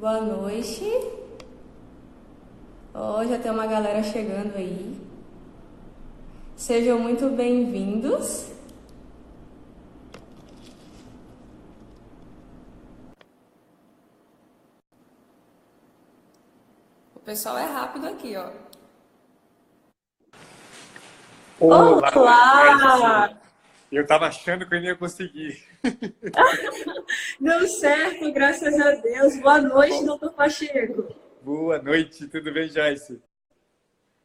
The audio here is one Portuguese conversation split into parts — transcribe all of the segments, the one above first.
Boa noite. Hoje já tem uma galera chegando aí. Sejam muito bem-vindos. O pessoal é rápido aqui, ó. Olá, Olá! Joyce. Eu estava achando que eu não ia conseguir. Deu certo, graças a Deus. Boa noite, doutor Pacheco. Boa noite, tudo bem, Joyce?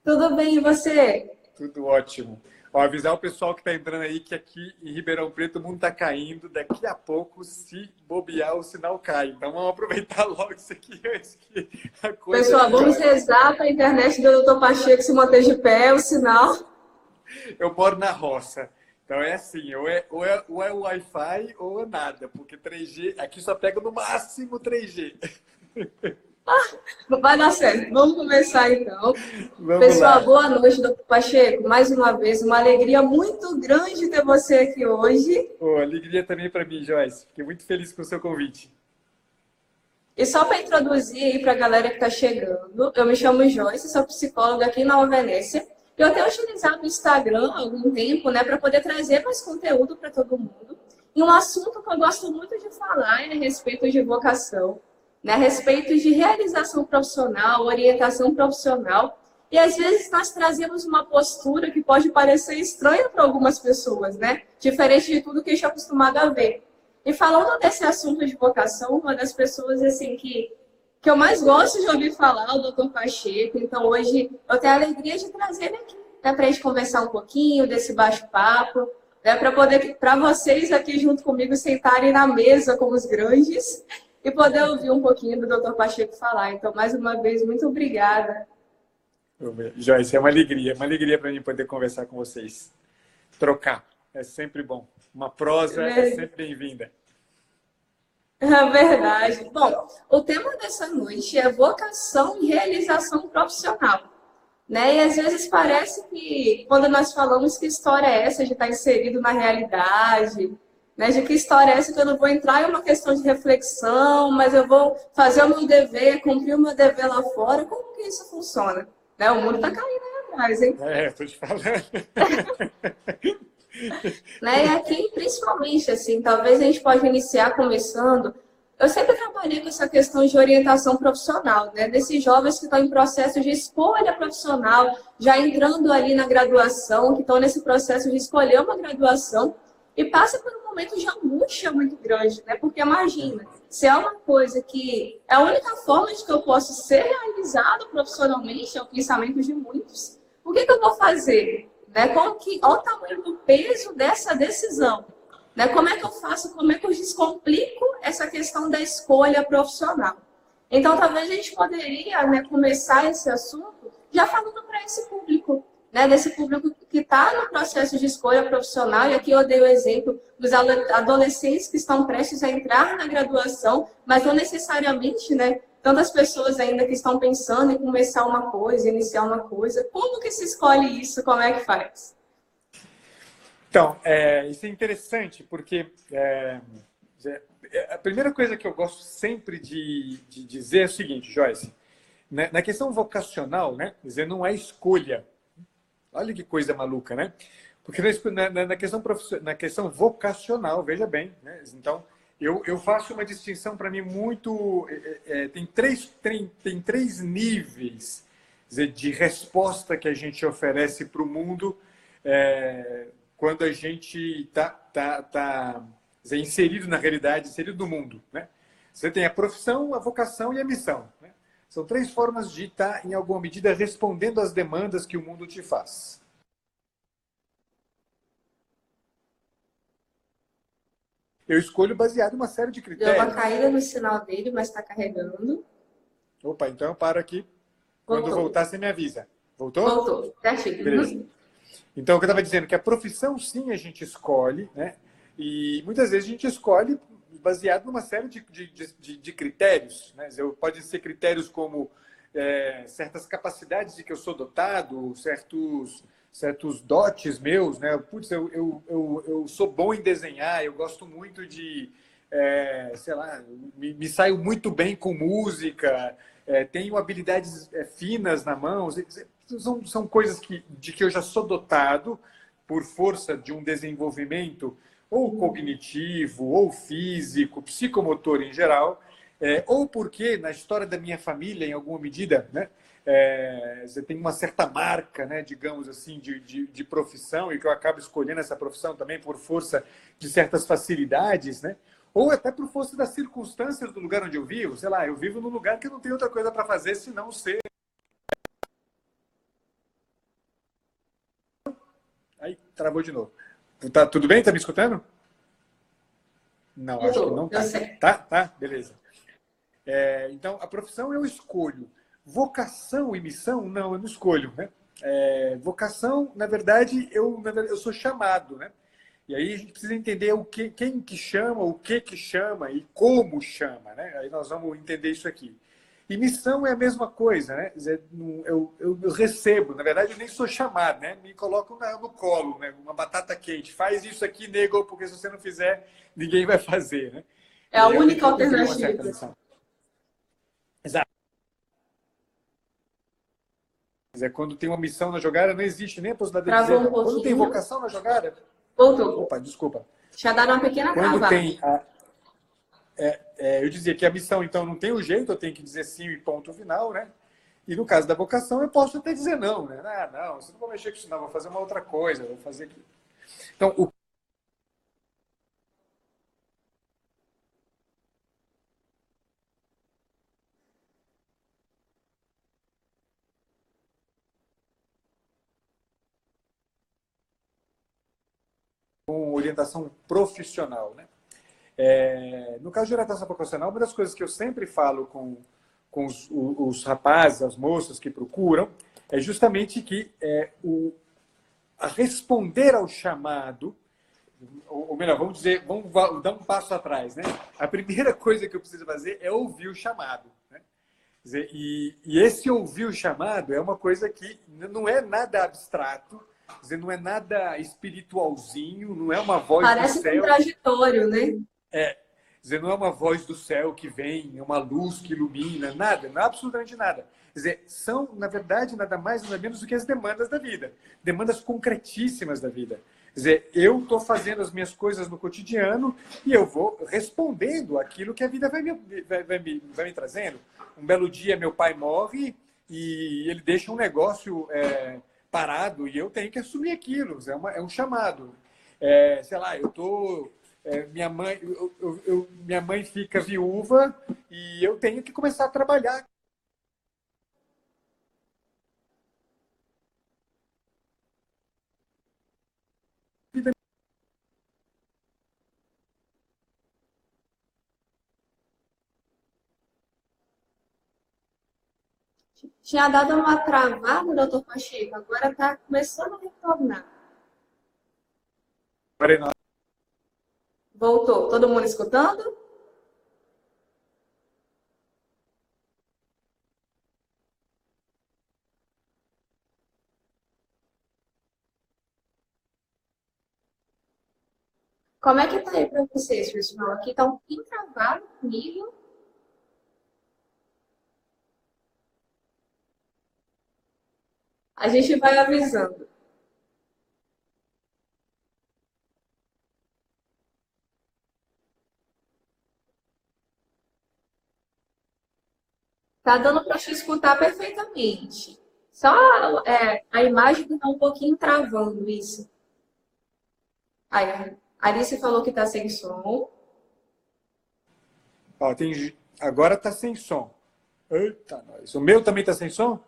Tudo bem, e você? Tudo ótimo. Ó, avisar o pessoal que está entrando aí que aqui em Ribeirão Preto o mundo está caindo. Daqui a pouco, se bobear, o sinal cai. Então vamos aproveitar logo isso aqui antes que a coisa Pessoal, vamos piore. rezar para a internet do doutor Pacheco se manter de pé, o sinal. Eu moro na roça. Então é assim, ou é o Wi-Fi ou é nada, porque 3G, aqui só pega no máximo 3G. Vai dar certo. Vamos começar então. Vamos Pessoal, lá. boa noite, doutor Pacheco. Mais uma vez, uma alegria muito grande ter você aqui hoje. Ô, alegria também para mim, Joyce. Fiquei muito feliz com o seu convite. E só para introduzir aí para a galera que está chegando, eu me chamo Joyce, sou psicóloga aqui na Venécia. Eu tenho utilizado o Instagram há algum tempo, né, para poder trazer mais conteúdo para todo mundo. E um assunto que eu gosto muito de falar é a respeito de vocação, né, a respeito de realização profissional, orientação profissional. E às vezes nós trazemos uma postura que pode parecer estranha para algumas pessoas, né, diferente de tudo que a gente é acostumado a ver. E falando desse assunto de vocação, uma das pessoas assim que eu mais gosto de ouvir falar é o doutor Pacheco. Então, hoje eu tenho a alegria de trazer ele aqui, né, para a gente conversar um pouquinho desse bate-papo, né, para vocês aqui junto comigo sentarem na mesa como os grandes e poder ouvir um pouquinho do doutor Pacheco falar. Então, mais uma vez, muito obrigada. Joyce, é uma alegria para mim poder conversar com vocês. Trocar, é sempre bom. Uma prosa é sempre bem-vinda. É verdade. Bom, o tema dessa noite é vocação e realização profissional. Né? E às vezes parece que, quando nós falamos que história é essa de estar inserido na realidade, né? De que história é essa que eu não vou entrar em uma questão de reflexão, mas eu vou fazer o meu dever, cumprir o meu dever lá fora. Como que isso funciona? Né? O mundo está caindo aí atrás, hein? Estou te falando. Né? E aqui, principalmente, assim, talvez a gente pode iniciar começando. Eu sempre trabalhei com essa questão de orientação profissional, né? Desses jovens que estão em processo de escolha profissional, já entrando ali na graduação, que estão nesse processo de escolher uma graduação e passa por um momento de angústia muito grande, né? Porque imagina, se é uma coisa que é a única forma de que eu posso ser realizado profissionalmente, é o pensamento de muitos, o que eu vou fazer? Né? Olha o tamanho do peso dessa decisão. Né? Como é que eu faço? Como é que eu descomplico essa questão da escolha profissional? Então, talvez a gente poderia, né, começar esse assunto já falando para esse público, né, desse público que está no processo de escolha profissional. E aqui eu dei o exemplo dos adolescentes que estão prestes a entrar na graduação, mas não necessariamente, né, tantas pessoas ainda que estão pensando em começar uma coisa, iniciar uma coisa. Como que se escolhe isso? Como é que faz? Então, isso é interessante, porque a primeira coisa que eu gosto sempre de dizer é o seguinte, Joyce, né, na questão vocacional, né, dizer, não é escolha. Olha que coisa maluca, né? Porque na questão vocacional, veja bem, né? Então, eu faço uma distinção para mim muito... tem três níveis, quer dizer, de resposta que a gente oferece para o mundo quando a gente está inserido na realidade, inserido no mundo, né? Você tem a profissão, a vocação e a missão, né? São três formas de estar, em alguma medida, respondendo às demandas que o mundo te faz. Eu escolho baseado em uma série de Deu uma critérios. caída no sinal dele, mas está carregando. Opa, então eu paro aqui. Quando Voltou. voltar, você me avisa. Voltou? Voltou. Certinho. Beleza. Então, o que eu estava dizendo, que a profissão, sim, a gente escolhe, né? E muitas vezes a gente escolhe baseado numa série de critérios, né? Podem ser critérios como certas capacidades de que eu sou dotado, certos dotes meus, né? Putz, eu sou bom em desenhar, eu gosto muito sei lá, me saio muito bem com música, tenho habilidades finas na mão. São coisas de que eu já sou dotado por força de um desenvolvimento ou cognitivo, ou físico, psicomotor em geral, ou porque na história da minha família, em alguma medida, né, você tem uma certa marca, né, digamos assim, de profissão, e que eu acabo escolhendo essa profissão também por força de certas facilidades, né? Ou até por força das circunstâncias do lugar onde eu vivo. Sei lá, eu vivo num lugar que não tem outra coisa para fazer senão ser. Aí, travou de novo. Tá, tudo bem? Tá me escutando? Não, acho que não tá. Tá? Beleza. Então, a profissão eu escolho. Vocação e missão, não, eu não escolho, né? Vocação, na verdade, eu sou chamado, né? E aí a gente precisa entender quem que chama, o que chama e como chama, né? Aí nós vamos entender isso aqui. E missão é a mesma coisa, né? Quer dizer, eu recebo, na verdade eu nem sou chamado, né? Me colocam no colo, né? Uma batata quente. Faz isso aqui, nego, porque se você não fizer, ninguém vai fazer, né? É a única alternativa. Exato. Quando tem uma missão na jogada, não existe nem a possibilidade de dizer. Quando tem vocação na jogada. Voltou. Opa, desculpa. Já dá uma pequena Quando travada. tem eu dizia que a missão, então, não tem o jeito, eu tenho que dizer sim e ponto final, né? E no caso da vocação, eu posso até dizer não, né? Não, você não vai mexer com isso, não, vou fazer uma outra coisa, vou fazer aqui. Então, com orientação profissional, né? No caso de orientação profissional, uma das coisas que eu sempre falo com os rapazes, as moças que procuram, é justamente que a responder ao chamado, ou melhor, vamos dar um passo atrás, né? A primeira coisa que eu preciso fazer é ouvir o chamado, né? Quer dizer, e esse ouvir o chamado é uma coisa que não é nada abstrato, quer dizer, não é nada espiritualzinho, não é uma voz do céu. Parece contraditório, né? Quer dizer, não é uma voz do céu que vem, é uma luz que ilumina, nada, não é absolutamente nada. Quer dizer, são, na verdade, nada mais, nada menos do que as demandas da vida, demandas concretíssimas da vida. Quer dizer, eu estou fazendo as minhas coisas no cotidiano e eu vou respondendo aquilo que a vida vai me trazendo. Um belo dia, meu pai morre e ele deixa um negócio parado e eu tenho que assumir aquilo. É um chamado. Sei lá, eu estou... minha mãe fica viúva e eu tenho que começar a trabalhar. Tinha dado uma travada, doutor Pacheco, agora está começando a retornar. Voltou. Todo mundo escutando? Como é que tá aí para vocês, pessoal? Aqui tá um pouquinho travado comigo. A gente vai avisando. Tá dando para te escutar perfeitamente. Só a imagem que tá um pouquinho travando isso. Aí, a Alice falou que tá sem som. Ó, agora tá sem som. Eita, nós. O meu também tá sem som?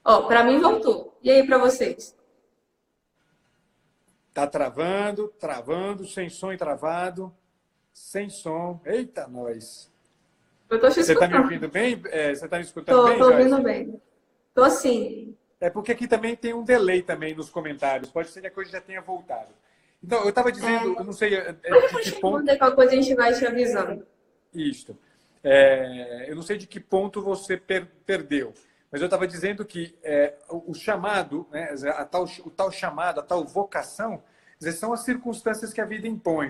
Ó, para mim voltou. E aí para vocês? Tá travando, sem som e travado, sem som. Eita, nós. Eu tô te escutando. Você tá me ouvindo bem? Você tá me escutando bem, Tô ouvindo Joyce? bem. Tô sim. É porque aqui também tem um delay também nos comentários. Pode ser que a coisa já tenha voltado. Então, eu estava dizendo, eu não sei de que ponto... Qualquer coisa a gente vai te avisando. Isto. Eu não sei de que ponto você perdeu. Mas eu estava dizendo que o chamado, né, o tal chamado, a tal vocação, são as circunstâncias que a vida impõe.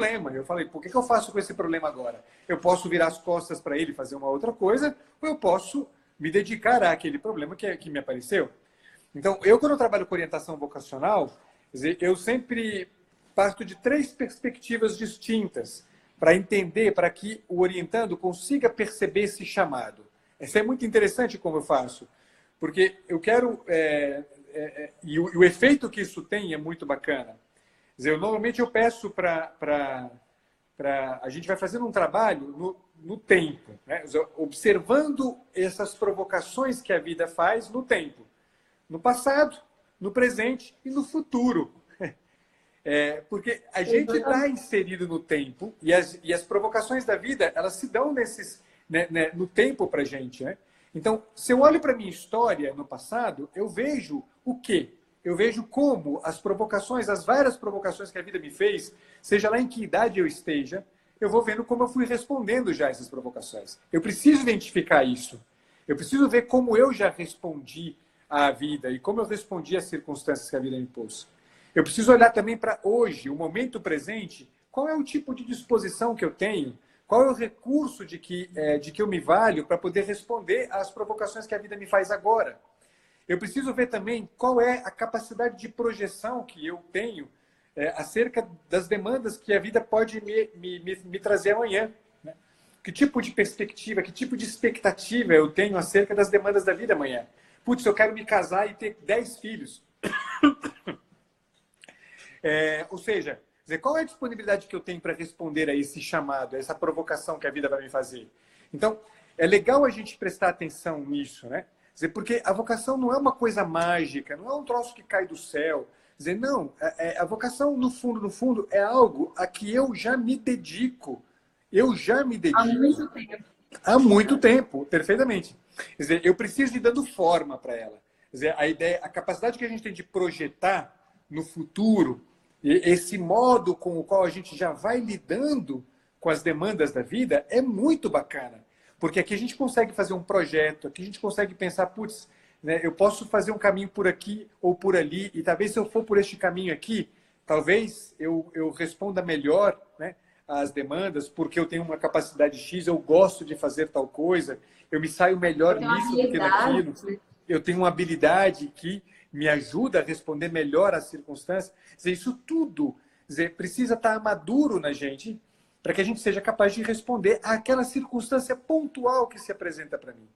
problema. Eu falei, por que eu faço com esse problema agora? Eu posso virar as costas para ele e fazer uma outra coisa, ou eu posso me dedicar àquele problema que me apareceu. Então, quando eu trabalho com orientação vocacional, quer dizer, eu sempre parto de 3 perspectivas distintas para entender, para que o orientando consiga perceber esse chamado. Isso é muito interessante como eu faço, porque eu quero... e o efeito que isso tem é muito bacana. Quer dizer, normalmente eu peço para... A gente vai fazendo um trabalho no tempo, né? Observando essas provocações que a vida faz no tempo. No passado, no presente e no futuro. Porque a gente está inserido no tempo e as provocações da vida, elas se dão no tempo para a gente. Né? Então, se eu olho para a minha história no passado, eu vejo o quê? Eu vejo como as provocações, as várias provocações que a vida me fez, seja lá em que idade eu esteja, eu vou vendo como eu fui respondendo já essas provocações. Eu preciso identificar isso. Eu preciso ver como eu já respondi à vida e como eu respondi às circunstâncias que a vida me pôs. Eu preciso olhar também para hoje, o momento presente, qual é o tipo de disposição que eu tenho, qual é o recurso de que eu me valho para poder responder às provocações que a vida me faz agora. Eu preciso ver também qual é a capacidade de projeção que eu tenho acerca das demandas que a vida pode me trazer amanhã. Né? Que tipo de perspectiva, que tipo de expectativa eu tenho acerca das demandas da vida amanhã? Putz, eu quero me casar e ter 10 filhos. Ou seja, qual é a disponibilidade que eu tenho para responder a esse chamado, a essa provocação que a vida vai me fazer? Então, é legal a gente prestar atenção nisso, né? Porque a vocação não é uma coisa mágica, não é um troço que cai do céu. Não, a vocação, no fundo, é algo a que eu já me dedico. Eu já me dedico. Há muito tempo. Há muito tempo, perfeitamente. Eu preciso ir dando forma para ela. A capacidade que a gente tem de projetar no futuro, esse modo com o qual a gente já vai lidando com as demandas da vida é muito bacana. Porque aqui a gente consegue fazer um projeto, aqui a gente consegue pensar, putz, né, eu posso fazer um caminho por aqui ou por ali, e talvez se eu for por este caminho aqui, talvez eu responda melhor, né, às demandas, porque eu tenho uma capacidade X, eu gosto de fazer tal coisa, eu me saio melhor nisso do que naquilo, eu tenho uma habilidade que me ajuda a responder melhor às circunstâncias. Isso tudo precisa estar maduro na gente para que a gente seja capaz de responder àquela circunstância pontual que se apresenta para mim.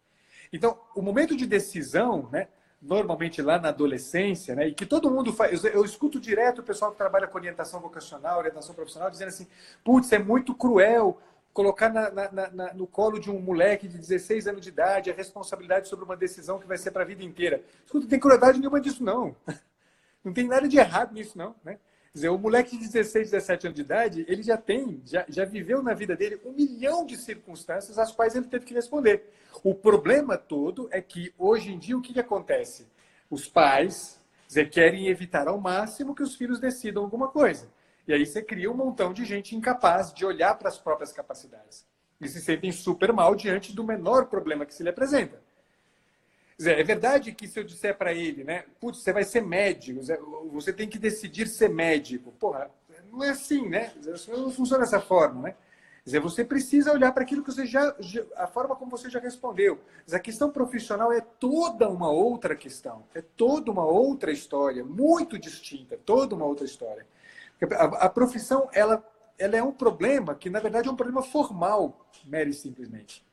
Então, o momento de decisão, né, normalmente lá na adolescência, né, e que todo mundo faz, eu escuto direto o pessoal que trabalha com orientação vocacional, orientação profissional, dizendo assim, putz, é muito cruel colocar no colo de um moleque de 16 anos de idade a responsabilidade sobre uma decisão que vai ser para a vida inteira. Escuta, não tem crueldade nenhuma disso, não. Não tem nada de errado nisso, não, né? Quer dizer, o moleque de 16, 17 anos de idade, ele já viveu na vida dele 1 milhão de circunstâncias às quais ele teve que responder. O problema todo é que, hoje em dia, o que acontece? Os pais querem evitar ao máximo que os filhos decidam alguma coisa. E aí você cria um montão de gente incapaz de olhar para as próprias capacidades. E se sentem super mal diante do menor problema que se lhe apresenta. É verdade que se eu disser para ele, né, putz, você vai ser médico, você tem que decidir ser médico. Porra, não é assim, né? Não funciona dessa forma, né? Você precisa olhar para aquilo que você a forma como você já respondeu. A questão profissional é toda uma outra questão, é toda uma outra história, muito distinta, toda uma outra história. A profissão, ela é um problema que, na verdade, é um problema formal, mero e simplesmente.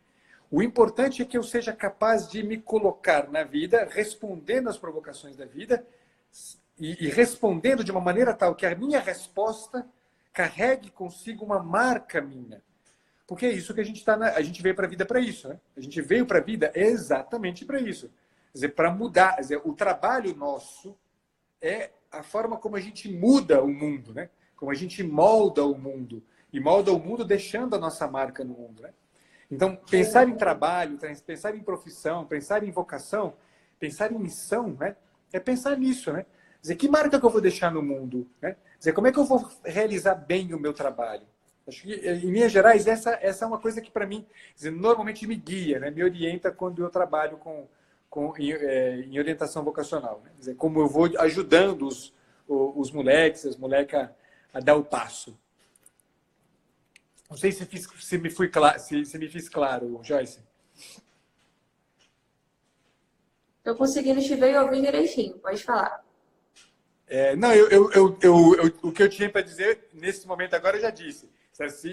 O importante é que eu seja capaz de me colocar na vida, respondendo às provocações da vida e respondendo de uma maneira tal que a minha resposta carregue consigo uma marca minha. Porque é isso que a gente a gente veio para a vida para isso, né? A gente veio para a vida exatamente para isso. Quer dizer, para mudar. Quer dizer, o trabalho nosso é a forma como a gente muda o mundo, né? Como a gente molda o mundo. E molda o mundo deixando a nossa marca no mundo, né? Então, pensar em trabalho, pensar em profissão, pensar em vocação, pensar em missão, né? É pensar nisso, né? Dizer, que marca que eu vou deixar no mundo, né? Dizer, como é que eu vou realizar bem o meu trabalho? Acho que, em linhas gerais, essa é uma coisa que, para mim, dizer, normalmente me guia, né? Me orienta quando eu trabalho em orientação vocacional. Né? Dizer, como eu vou ajudando os moleques, as molecas a dar o passo. Não sei se me fui claro, se me fiz claro, Joyce. Estou conseguindo te ver e ouvir direitinho. Pode falar. Não, o que eu tinha para dizer nesse momento agora eu já disse.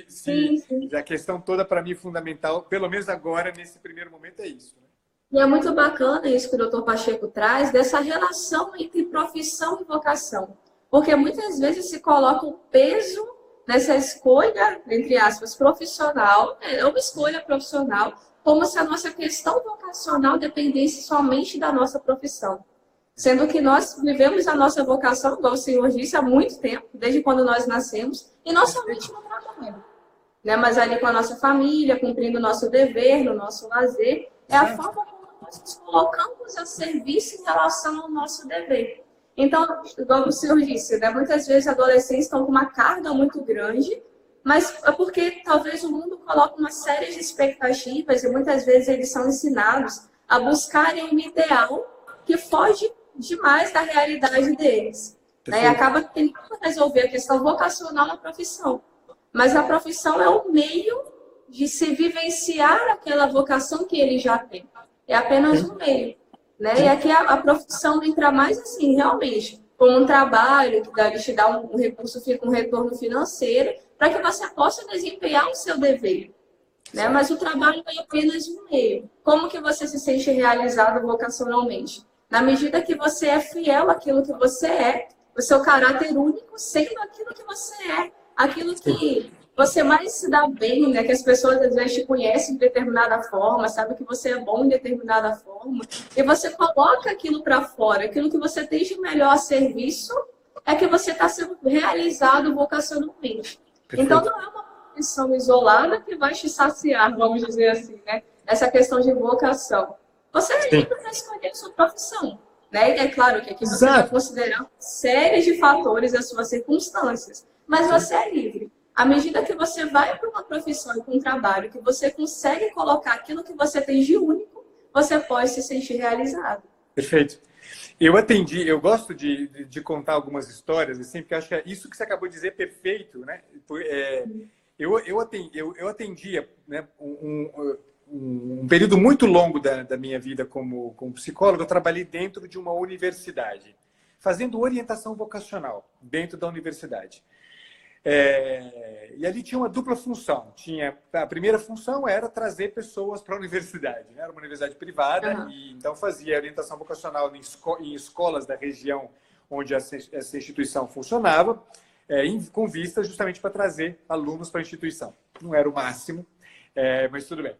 Sim, sim. A questão toda para mim fundamental, pelo menos agora, nesse primeiro momento, é isso. Né? E é muito bacana isso que o doutor Pacheco traz, dessa relação entre profissão e vocação. Porque muitas vezes se coloca o peso nessa escolha, entre aspas, profissional, é uma escolha profissional, como se a nossa questão vocacional dependesse somente da nossa profissão. Sendo que nós vivemos a nossa vocação, igual o senhor disse, há muito tempo, desde quando nós nascemos, e não somente no trabalho, né? Mas ali com a nossa família, cumprindo o nosso dever, no nosso lazer, é a forma como nós nos colocamos a serviço em relação ao nosso dever. Então, igual o senhor disse, né? Muitas vezes adolescentes estão com uma carga muito grande, mas é porque talvez o mundo coloca uma série de expectativas e muitas vezes eles são ensinados a buscarem um ideal que foge demais da realidade deles. Né? E acaba tentando resolver a questão vocacional na profissão. Mas a profissão é o meio de se vivenciar aquela vocação que ele já tem. É apenas um meio. Né? E aqui a profissão entra mais assim, realmente, como um trabalho que deve te dar um recurso, um retorno financeiro, para que você possa desempenhar o seu dever. Né? Mas o trabalho é apenas um meio. Como que você se sente realizado vocacionalmente? Na medida que você é fiel àquilo que você é, o seu caráter único sendo aquilo que você é, aquilo que você mais se dá bem, né? Que as pessoas às vezes te conhecem de determinada forma, sabem que você é bom em determinada forma, e você coloca aquilo para fora, aquilo que você tem de melhor a serviço, é que você está sendo realizado vocacionalmente. Perfeito. Então não é uma profissão isolada que vai te saciar, vamos dizer assim, né? Essa questão de vocação. Você é livre para escolher a sua profissão. Né? E é claro que aqui você vai considerar uma série de fatores as suas circunstâncias. Mas você é livre. À medida que você vai para uma profissão e para um trabalho, que você consegue colocar aquilo que você tem de único, você pode se sentir realizado. Perfeito. Eu gosto de contar algumas histórias, assim, porque acho que isso que você acabou de dizer é perfeito, né? Eu atendia, né, um período muito longo da minha vida como psicólogo, eu trabalhei dentro de uma universidade, fazendo orientação vocacional dentro da universidade. E ali tinha uma dupla função. A primeira função era trazer pessoas para a universidade. Né? Era uma universidade privada, e então fazia orientação vocacional em escolas da região onde essa instituição funcionava, com vista justamente para trazer alunos para a instituição. Não era o máximo, mas tudo bem.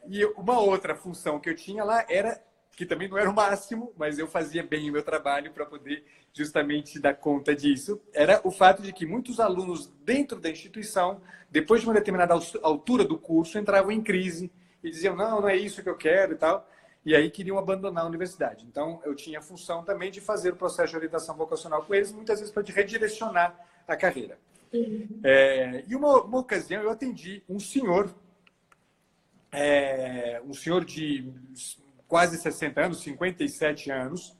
E uma outra função que eu tinha lá era, que também não era o máximo, mas eu fazia bem o meu trabalho para poder justamente dar conta disso, era o fato de que muitos alunos dentro da instituição, depois de uma determinada altura do curso, entravam em crise e diziam, não é isso que eu quero e tal, e aí queriam abandonar a universidade. Então, eu tinha a função também de fazer o processo de orientação vocacional com eles, muitas vezes para redirecionar a carreira. E uma ocasião eu atendi um senhor de quase 60 anos, 57 anos.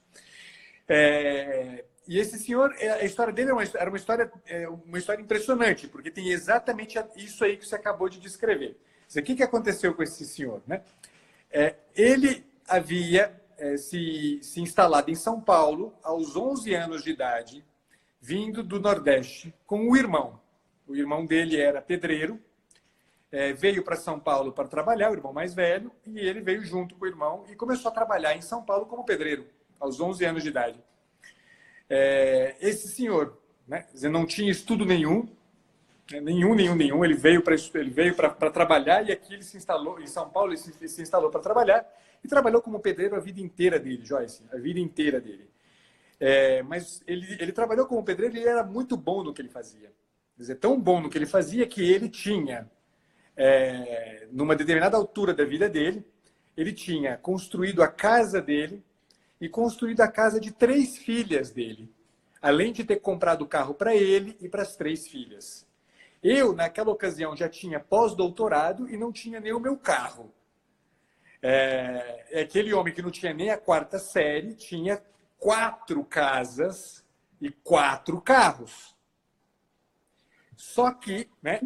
E esse senhor, a história dele era uma história impressionante, porque tem exatamente isso aí que você acabou de descrever. O que aconteceu com esse senhor? Né? Ele havia se instalado em São Paulo aos 11 anos de idade, vindo do Nordeste, com o irmão. O irmão dele era pedreiro, veio para São Paulo para trabalhar, o irmão mais velho, e ele veio junto com o irmão e começou a trabalhar em São Paulo como pedreiro, aos 11 anos de idade. Esse senhor, né, não tinha estudo nenhum, nenhum, ele veio para trabalhar, e aqui ele se instalou, em São Paulo, ele se instalou para trabalhar, e trabalhou como pedreiro a vida inteira dele, Joyce, a vida inteira dele. Mas ele trabalhou como pedreiro e ele era muito bom no que ele fazia. Quer dizer, tão bom no que ele fazia que ele tinha, numa determinada altura da vida dele, ele tinha construído a casa dele e construído a casa de 3 filhas dele, além de ter comprado o carro para ele e para as 3 filhas. Eu, naquela ocasião, já tinha pós-doutorado e não tinha nem o meu carro. Aquele homem que não tinha nem a 4ª série tinha 4 casas e 4 carros. Só que, né?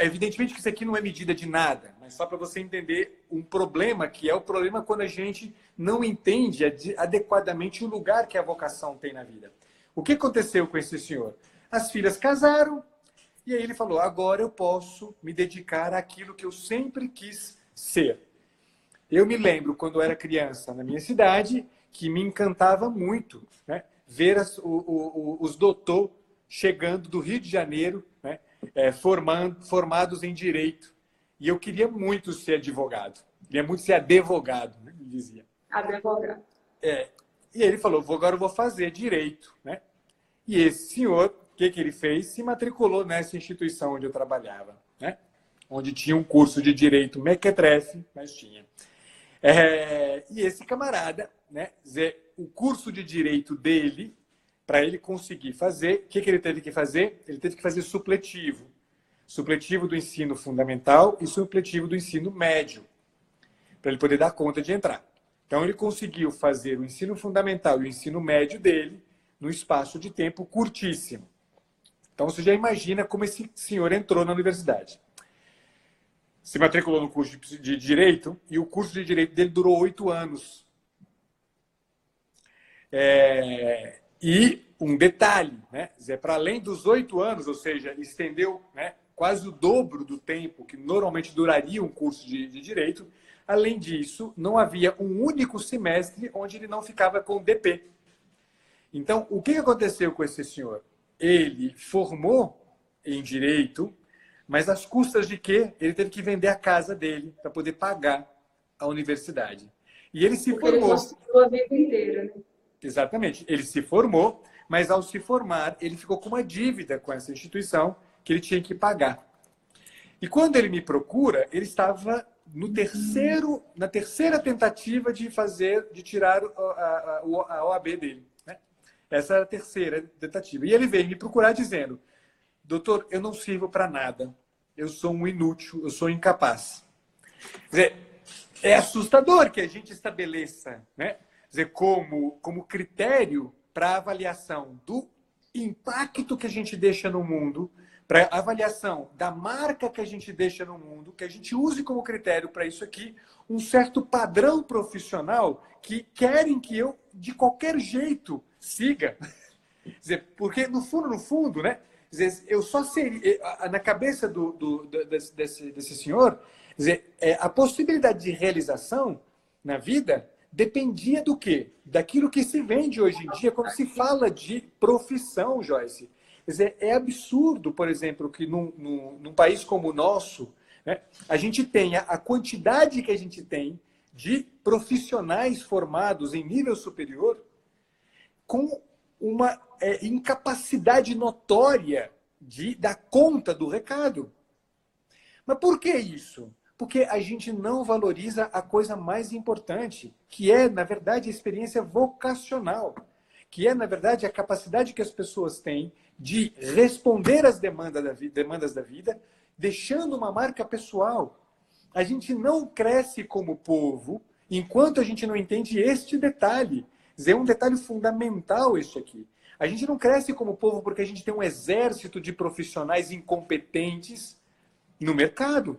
Evidentemente que isso aqui não é medida de nada, mas só para você entender um problema, que é o problema quando a gente não entende adequadamente o lugar que a vocação tem na vida. O que aconteceu com esse senhor? As filhas casaram, e aí ele falou, agora eu posso me dedicar àquilo que eu sempre quis ser. Eu me lembro, quando eu era criança, na minha cidade, que me encantava muito, né, ver os doutor chegando do Rio de Janeiro, né, formados em direito. E eu queria muito ser advogado. Queria muito ser advogado, né, ele dizia. Advogado. E ele falou, agora eu vou fazer direito. Né? E esse senhor, o que ele fez? Se matriculou nessa instituição onde eu trabalhava, né? Onde tinha um curso de direito mequetrefe, mas tinha. E esse camarada, né, o curso de direito dele, para ele conseguir fazer, o que ele teve que fazer? Ele teve que fazer supletivo. Supletivo do ensino fundamental e supletivo do ensino médio, para ele poder dar conta de entrar. Então, ele conseguiu fazer o ensino fundamental e o ensino médio dele num espaço de tempo curtíssimo. Então, você já imagina como esse senhor entrou na universidade. Se matriculou no curso de Direito e o curso de Direito dele durou 8 anos. E um detalhe, né? Para além dos 8 anos, ou seja, estendeu, né, quase o dobro do tempo que normalmente duraria um curso de Direito. Além disso, não havia um único semestre onde ele não ficava com DP. Então, o que aconteceu com esse senhor? Ele formou em Direito, mas às custas de quê? Ele teve que vender a casa dele para poder pagar a universidade. E ele se formou. Ele construiu a vida inteira, né? Exatamente. Ele se formou, mas ao se formar, ele ficou com uma dívida com essa instituição que ele tinha que pagar. E quando ele me procura, ele estava na terceira tentativa de tirar a OAB dele. Né? Essa era a terceira tentativa. E ele veio me procurar dizendo, doutor, eu não sirvo para nada. Eu sou um inútil, eu sou incapaz. Quer dizer, é assustador que a gente estabeleça, né? Quer dizer, como critério para avaliação do impacto que a gente deixa no mundo, para avaliação da marca que a gente deixa no mundo, que a gente use como critério para isso aqui, um certo padrão profissional que querem que eu, de qualquer jeito, siga. Quer dizer, porque, no fundo, né? Quer dizer, eu só seria, na cabeça desse senhor, quer dizer, a possibilidade de realização na vida dependia do quê? Daquilo que se vende hoje em dia quando se fala de profissão, Joyce. Quer dizer, é absurdo, por exemplo, que num país como o nosso, né, a gente tenha a quantidade que a gente tem de profissionais formados em nível superior com uma incapacidade notória de dar conta do recado. Mas por que isso? Porque a gente não valoriza a coisa mais importante, que é, na verdade, a experiência vocacional, que é, na verdade, a capacidade que as pessoas têm de responder às demandas da vida, deixando uma marca pessoal. A gente não cresce como povo enquanto a gente não entende este detalhe. É um detalhe fundamental este aqui. A gente não cresce como povo porque a gente tem um exército de profissionais incompetentes no mercado.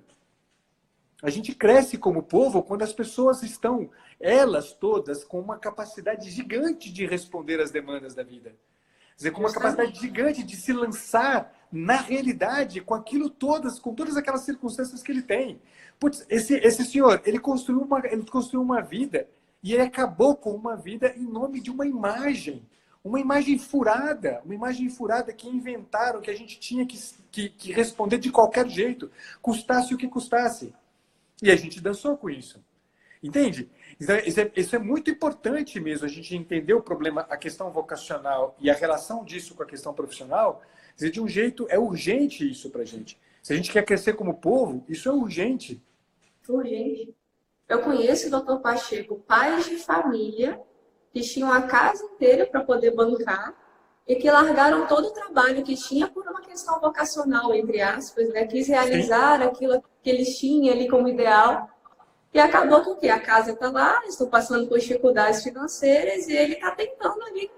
A gente cresce como povo quando as pessoas estão, elas todas, com uma capacidade gigante de responder às demandas da vida. Quer dizer, com uma capacidade gigante de se lançar na realidade com com todas aquelas circunstâncias que ele tem. Putz, esse senhor, ele construiu uma vida e ele acabou com uma vida em nome de uma imagem furada que inventaram, que a gente tinha que responder de qualquer jeito, custasse o que custasse. E a gente dançou com isso. Entende? Isso é muito importante mesmo, a gente entender o problema, a questão vocacional e a relação disso com a questão profissional. Quer dizer, de um jeito, é urgente isso para a gente. Se a gente quer crescer como povo, isso é urgente. Urgente. Eu conheço o Dr. Pacheco, pais de família que tinham a casa inteira para poder bancar e que largaram todo o trabalho que tinha por uma questão vocacional, entre aspas, né? Quis realizar aquilo que eles tinham ali como ideal. E acabou com o quê? A casa está lá, estou passando por dificuldades financeiras e ele está tentando ali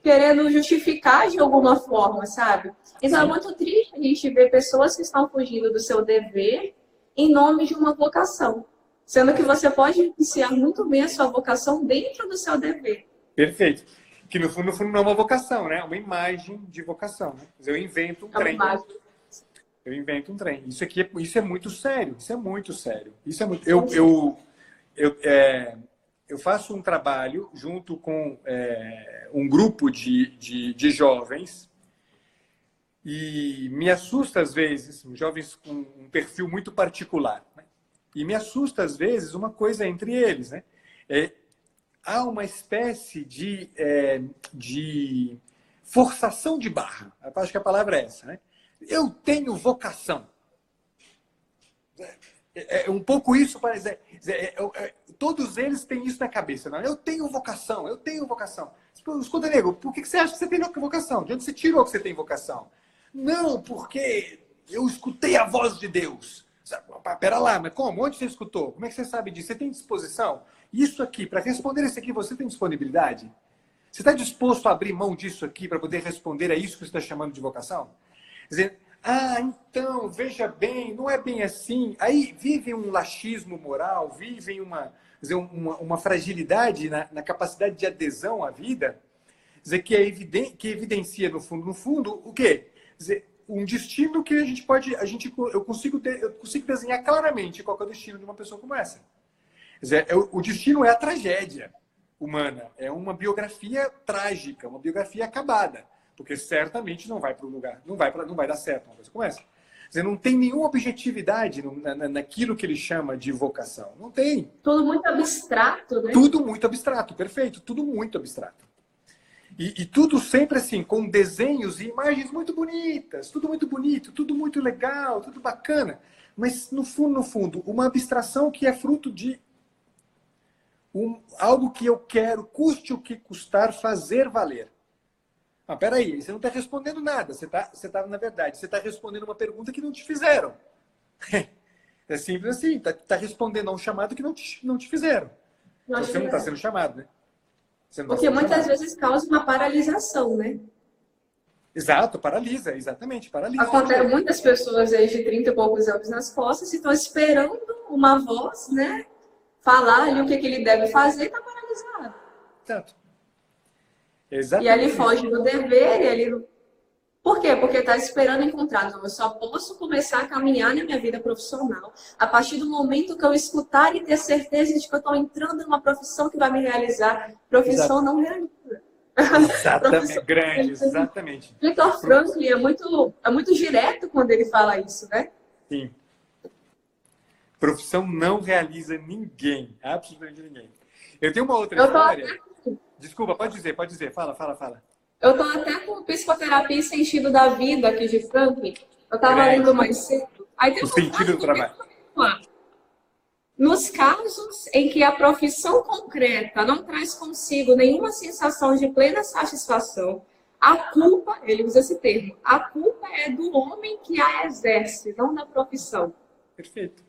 querendo justificar de alguma forma, sabe? Então é muito triste a gente ver pessoas que estão fugindo do seu dever em nome de uma vocação. Sendo que você pode iniciar muito bem a sua vocação dentro do seu dever. Perfeito. Que no fundo não é uma vocação, né? É uma imagem de vocação. Né? Eu invento um trem. Eu invento um trem. Isso é muito sério. Isso é muito sério. Isso é muito... Eu faço um trabalho junto com um grupo de jovens e me assusta às vezes, jovens com um perfil muito particular, né? E me assusta às vezes uma coisa entre eles, né? Há uma espécie de forçação de barra. Eu acho que a palavra é essa, né? Eu tenho vocação. É um pouco isso, parece. Todos eles têm isso na cabeça. Não? Eu tenho vocação, eu tenho vocação. Escuta, nego, por que você acha que você tem vocação? De onde você tirou que você tem vocação? Não, porque eu escutei a voz de Deus. Pera lá, mas como? Onde você escutou? Como é que você sabe disso? Você tem disposição? Isso aqui, para responder isso aqui, você tem disponibilidade? Você está disposto a abrir mão disso aqui para poder responder a isso que você está chamando de vocação? Quer dizer, então, veja bem, não é bem assim. Aí vivem um laxismo moral, vivem uma fragilidade na capacidade de adesão à vida, quer dizer, que evidencia, no fundo, o quê? Quer dizer, um destino que eu consigo desenhar claramente qual é o destino de uma pessoa como essa. Quer dizer, o destino é a tragédia humana, é uma biografia trágica, uma biografia acabada. Porque certamente não vai para o lugar, não vai dar certo uma coisa como essa. Quer dizer, não tem nenhuma objetividade naquilo que ele chama de vocação. Não tem. Tudo muito abstrato, né? Tudo muito abstrato, perfeito. Tudo muito abstrato. E tudo sempre assim, com desenhos e imagens muito bonitas. Tudo muito bonito, tudo muito legal, tudo bacana. Mas, no fundo, uma abstração que é fruto de algo que eu quero, custe o que custar, fazer valer. Peraí, você não está respondendo nada. Na verdade, você está respondendo uma pergunta que não te fizeram. É simples assim. Está respondendo a um chamado que não te fizeram. Você não está sendo chamado, né? Porque muitas vezes causa uma paralisação, né? Exato, paralisa, exatamente, paralisa. Acontece muitas pessoas aí de 30 e poucos anos nas costas e estão esperando uma voz, né? Falar ali o que ele deve fazer e está paralisado. Exato. Exatamente. E ali foge do dever, e ali... Por quê? Porque está esperando encontrar. Não, eu só posso começar a caminhar na minha vida profissional a partir do momento que eu escutar e ter certeza de que eu estou entrando numa profissão que vai me realizar. Profissão não realiza. Exatamente, grande, exatamente. Viktor Frankl é muito direto quando ele fala isso, né? Sim. Profissão não realiza ninguém, absolutamente ninguém. Eu tenho uma outra história. Desculpa, pode dizer. Fala. Eu estou até com psicoterapia e sentido da vida aqui de Frankl. Eu estava lendo mais cedo. Aí tem o sentido do trabalho. Nos casos em que a profissão concreta não traz consigo nenhuma sensação de plena satisfação, a culpa, ele usa esse termo, a culpa é do homem que a exerce, não da profissão. Perfeito.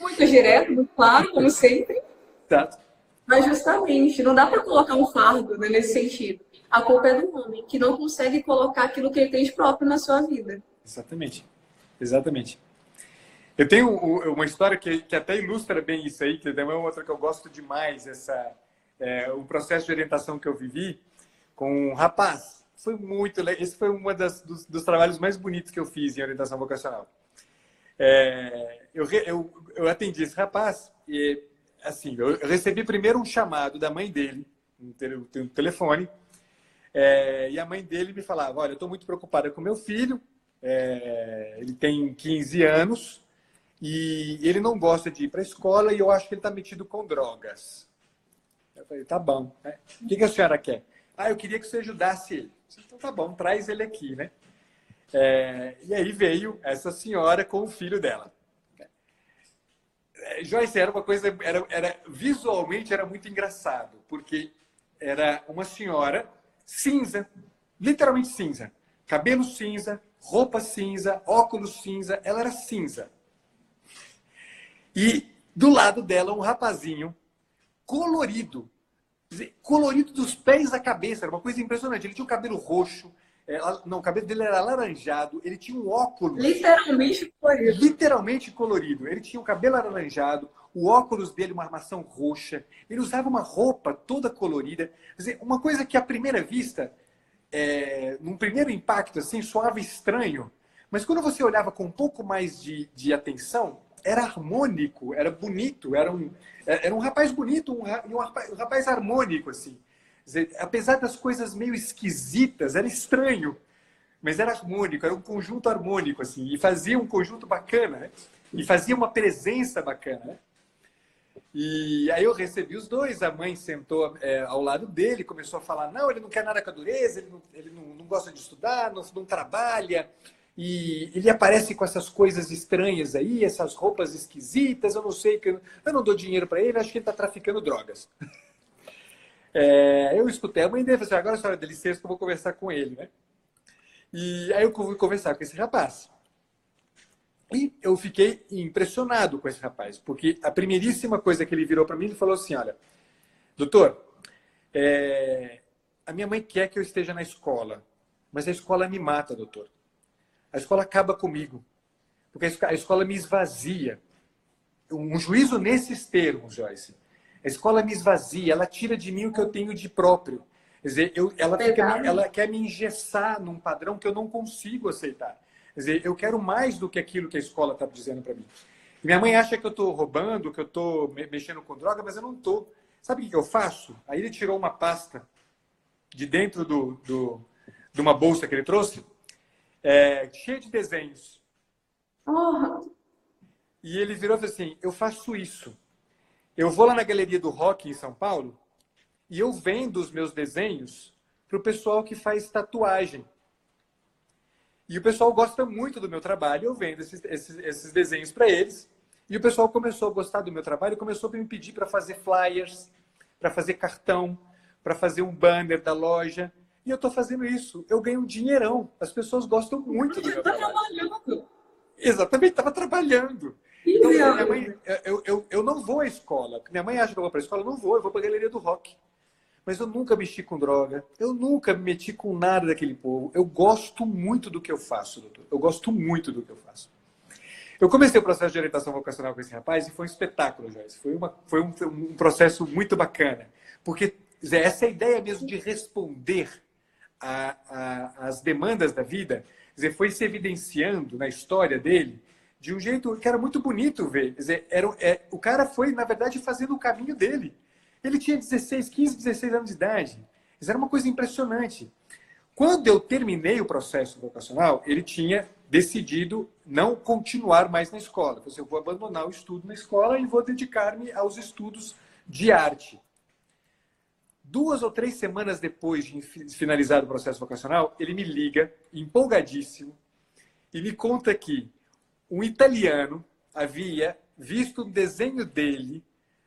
Muito direto, muito claro, como sempre. Exato. Mas justamente, não dá para colocar um fardo, né, nesse sentido. A culpa é do homem, que não consegue colocar aquilo que ele tem de próprio na sua vida. Exatamente. Eu tenho uma história que até ilustra bem isso aí, que é uma outra que eu gosto demais, o processo de orientação que eu vivi com um rapaz. Foi muito legal. Esse foi um dos trabalhos mais bonitos que eu fiz em orientação vocacional. Eu atendi esse rapaz e, assim, eu recebi primeiro um chamado da mãe dele, um telefone, e a mãe dele me falava: olha, eu estou muito preocupada com meu filho, ele tem 15 anos e ele não gosta de ir para a escola e eu acho que ele está metido com drogas. Eu falei: tá bom. O que a senhora quer? Eu queria que você ajudasse ele. Então tá bom, traz ele aqui, né? E aí veio essa senhora com o filho dela. Joyce, era uma coisa, visualmente era muito engraçado, porque era uma senhora cinza, literalmente cinza, cabelo cinza, roupa cinza, óculos cinza, ela era cinza. E do lado dela um rapazinho colorido, colorido dos pés à cabeça, era uma coisa impressionante. Ele tinha o cabelo roxo, não, o cabelo dele era alaranjado, ele tinha um óculos Literalmente colorido. literalmente colorido. Ele tinha o cabelo alaranjado, o óculos dele uma armação roxa, ele usava uma roupa toda colorida. Quer dizer, uma coisa que à primeira vista, num primeiro impacto assim, soava estranho, mas quando você olhava com um pouco mais de atenção, era harmônico, era bonito, era um rapaz bonito, um rapaz harmônico, assim. Quer dizer, apesar das coisas meio esquisitas, era estranho, mas era harmônico, era um conjunto harmônico, assim, e fazia um conjunto bacana, né? E fazia uma presença bacana, né? E aí eu recebi os dois, a mãe sentou ao lado dele, começou a falar, não, ele não quer nada com a dureza, ele não gosta de estudar, não trabalha, e ele aparece com essas coisas estranhas aí, essas roupas esquisitas, eu não sei, eu não dou dinheiro para ele, acho que ele está traficando drogas. Eu escutei a mãe dele, falei assim, agora a senhora dê licença que eu vou conversar com ele, né? E aí eu fui conversar com esse rapaz. E eu fiquei impressionado com esse rapaz, porque a primeiríssima coisa que ele virou para mim, ele falou assim, olha, doutor, a minha mãe quer que eu esteja na escola, mas a escola me mata, doutor. A escola acaba comigo, porque a escola me esvazia. Um juízo nesses termos, Joyce. A escola me esvazia, ela tira de mim o que eu tenho de próprio. Quer dizer, ela quer me engessar num padrão que eu não consigo aceitar. Quer dizer, eu quero mais do que aquilo que a escola está dizendo para mim. E minha mãe acha que eu estou roubando, que eu estou mexendo com droga, mas eu não estou. Sabe o que eu faço? Aí ele tirou uma pasta de dentro de uma bolsa que ele trouxe, cheia de desenhos. Oh. E ele virou e falou assim, eu faço isso. Eu vou lá na Galeria do Rock em São Paulo e eu vendo os meus desenhos para o pessoal que faz tatuagem. E o pessoal gosta muito do meu trabalho, eu vendo esses desenhos para eles. E o pessoal começou a gostar do meu trabalho e começou a me pedir para fazer flyers, para fazer cartão, para fazer um banner da loja. E eu estou fazendo isso. Eu ganho um dinheirão. As pessoas gostam muito do meu trabalho. Trabalhando. Exatamente, estava trabalhando. Então, minha mãe, eu não vou à escola. Minha mãe acha que eu vou para a escola, eu não vou. Eu vou para a Galeria do Rock. Mas eu nunca mexi com droga, eu nunca me meti com nada daquele povo. Eu gosto muito do que eu faço, doutor. Eu gosto muito do que eu faço. Eu comecei o processo de orientação vocacional com esse rapaz e foi um espetáculo, Joyce. Foi um processo muito bacana. Porque Zé, essa é a ideia mesmo de responder às demandas da vida, Zé, foi se evidenciando na história dele de um jeito que era muito bonito ver. Zé, o cara foi, na verdade, fazendo o caminho dele. Ele tinha 15, 16 anos de idade. Isso era uma coisa impressionante. Quando eu terminei o processo vocacional, ele tinha decidido não continuar mais na escola. Ele falou assim, eu vou abandonar o estudo na escola e vou dedicar-me aos estudos de arte. 2 ou 3 semanas depois de finalizar o processo vocacional, ele me liga, empolgadíssimo, e me conta que um italiano havia visto um desenho dele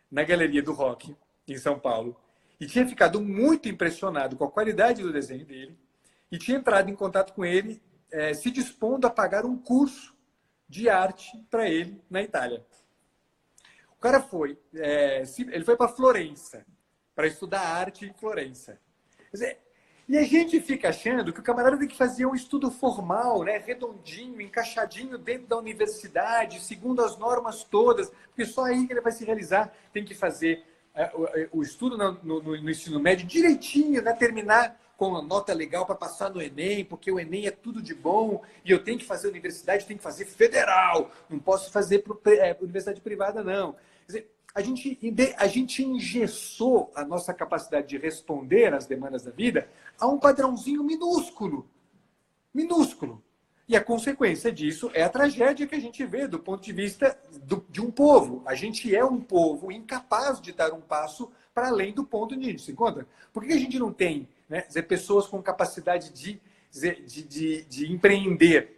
na Galeria do Rock, em São Paulo, e tinha ficado muito impressionado com a qualidade do desenho dele e tinha entrado em contato com ele, se dispondo a pagar um curso de arte para ele na Itália. O cara foi, ele foi para Florença, para estudar arte em Florença. Quer dizer, e a gente fica achando que o camarada tem que fazer um estudo formal, né, redondinho, encaixadinho dentro da universidade, segundo as normas todas, porque só aí que ele vai se realizar. Tem que fazer o estudo no ensino médio direitinho, né? Terminar com uma nota legal para passar no Enem, porque o Enem é tudo de bom, e eu tenho que fazer universidade, tenho que fazer federal, não posso fazer universidade privada, não. Quer dizer, a gente engessou a nossa capacidade de responder às demandas da vida a um padrãozinho minúsculo. Minúsculo. E a consequência disso é a tragédia que a gente vê do ponto de vista de um povo. A gente é um povo incapaz de dar um passo para além do ponto onde a gente se encontra. Por que a gente não tem, né, pessoas com capacidade de empreender?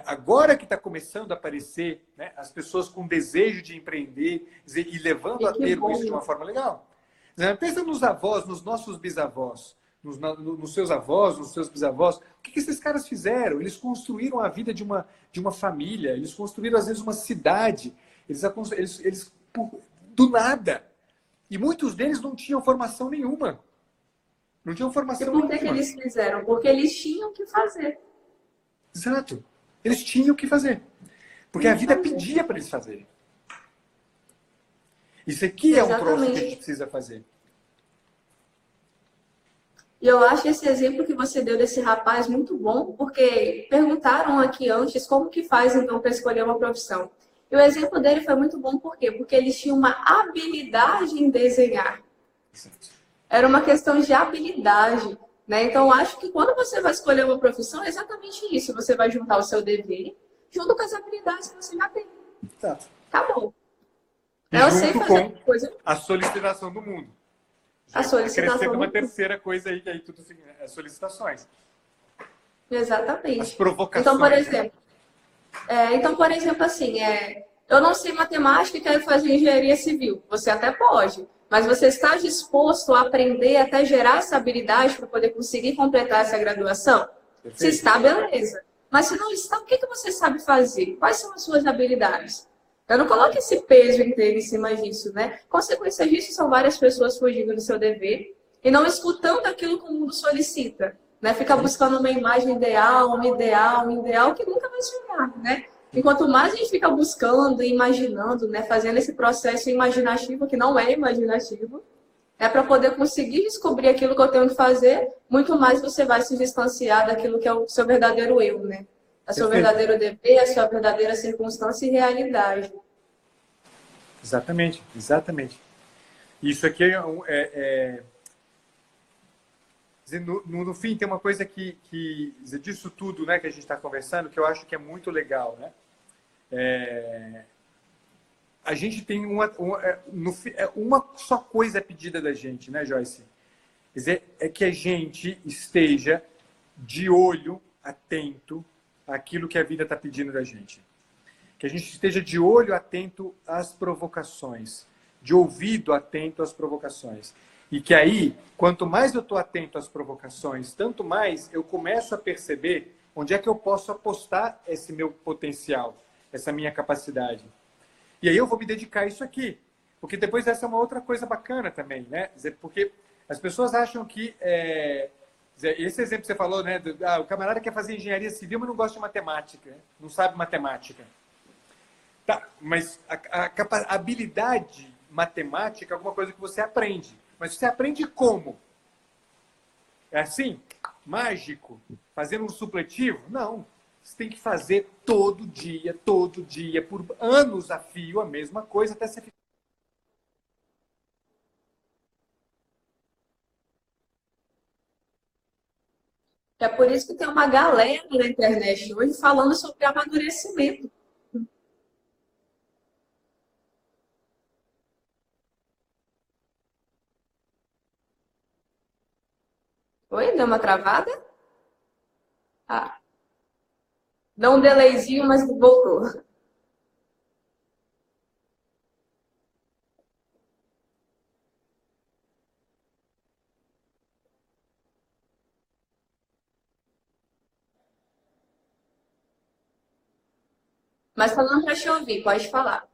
Agora que está começando a aparecer, né, as pessoas com desejo de empreender e levando a termo isso de uma forma legal. Pensa nos avós, nos nossos bisavós, nos seus avós, nos seus bisavós. O que esses caras fizeram? Eles construíram a vida de uma família, eles construíram, às vezes, uma cidade. Eles do nada. E muitos deles não tinham formação nenhuma. Não tinham E formação por que nenhuma. eles fizeram? Porque eles tinham que fazer. Exato. Eles tinham que fazer. Porque a vida pedia para eles fazerem. Isso aqui é um troço que a gente Exatamente. precisa fazer. E eu acho esse exemplo que você deu desse rapaz muito bom, porque perguntaram aqui antes como que faz então para escolher uma profissão. E o exemplo dele foi muito bom, por quê? Porque eles tinham uma habilidade em desenhar. Exato. Era uma questão de habilidade, né? Então, eu acho que quando você vai escolher uma profissão, é exatamente isso. Você vai juntar o seu dever junto com as habilidades que você já tem. Exato. Acabou. E Eu sei junto fazer com coisa, a solicitação do mundo. a Já acrescenta solicitação uma do... terceira coisa aí, que aí tudo é solicitações. As Exatamente. Então, por provocações, né? exemplo, assim, eu não sei matemática e quero fazer engenharia civil. Você até pode, mas você está disposto a aprender até gerar essa habilidade para poder conseguir completar essa graduação? Se Perfeito. está, beleza. Mas se não está, o que que você sabe fazer? Quais são as suas habilidades? Eu não coloque esse peso inteiro em cima disso, né? Consequência disso são várias pessoas fugindo do seu dever e não escutando aquilo que o mundo solicita, né? Fica buscando uma imagem ideal, um ideal que nunca vai chegar, né? Enquanto mais a gente fica buscando e imaginando, né? Fazendo esse processo imaginativo, que não é imaginativo, é para poder conseguir descobrir aquilo que eu tenho que fazer, muito mais você vai se distanciar daquilo que é o seu verdadeiro eu, né? A seu Perfeito. verdadeiro dever, a sua verdadeira circunstância e realidade. Exatamente, exatamente. Isso aqui no fim, tem uma coisa disso tudo, né, que a gente está conversando, que eu acho que é muito legal, né? A gente tem uma só coisa pedida da gente, né, Joyce? Quer dizer, é que a gente esteja de olho atento àquilo que a vida está pedindo da gente. Que a gente esteja de olho atento às provocações, de ouvido atento às provocações. E que aí, quanto mais eu estou atento às provocações, tanto mais eu começo a perceber onde é que eu posso apostar esse meu potencial, essa minha capacidade. E aí eu vou me dedicar a isso aqui. Porque depois essa é uma outra coisa bacana também, né? Porque as pessoas acham que... esse exemplo que você falou, né? O camarada quer fazer engenharia civil, mas não gosta de matemática. Não sabe matemática. Tá, mas a habilidade matemática é alguma coisa que você aprende. Mas você aprende como? É assim? Mágico? Fazendo um supletivo? Não. Você tem que fazer todo dia, por anos a fio, a mesma coisa, até você ficar. É por isso que tem uma galera na internet hoje falando sobre amadurecimento. Oi, deu uma travada? Ah, deu um delayzinho, mas voltou. Mas falando para te ouvir, pode falar.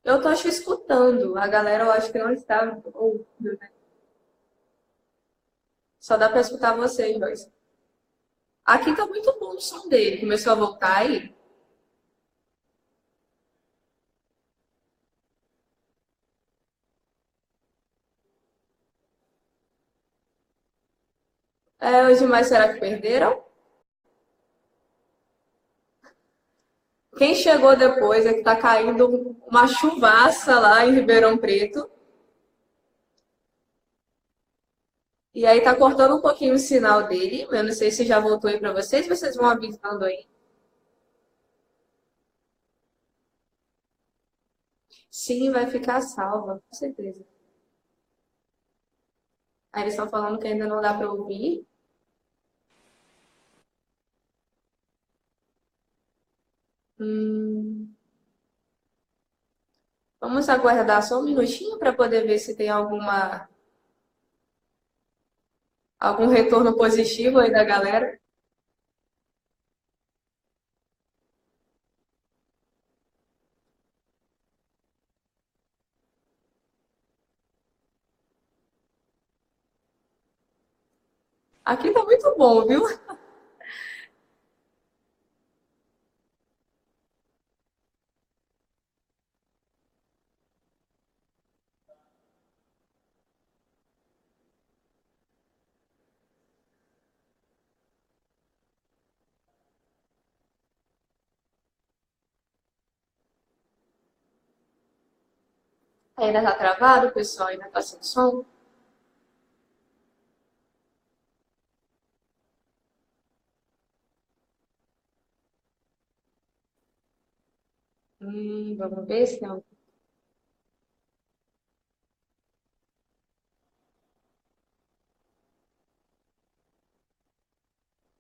Eu tô te escutando. A galera eu acho que não está ouvindo, né? Só dá para escutar vocês dois. Aqui tá muito bom o som dele. Começou a voltar aí. Os demais será que perderam? Quem chegou depois é que tá caindo uma chuvaça lá em Ribeirão Preto. E aí tá cortando um pouquinho o sinal dele. Eu não sei se já voltou aí para vocês, vocês vão avisando aí. Sim, vai ficar salva, com certeza. Aí eles estão falando que ainda não dá para ouvir. Hum, vamos aguardar só um minutinho para poder ver se tem algum retorno positivo aí da galera. Aqui tá muito bom, viu? Ainda tá travado, pessoal? Ainda tá sem som? Vamos ver se não.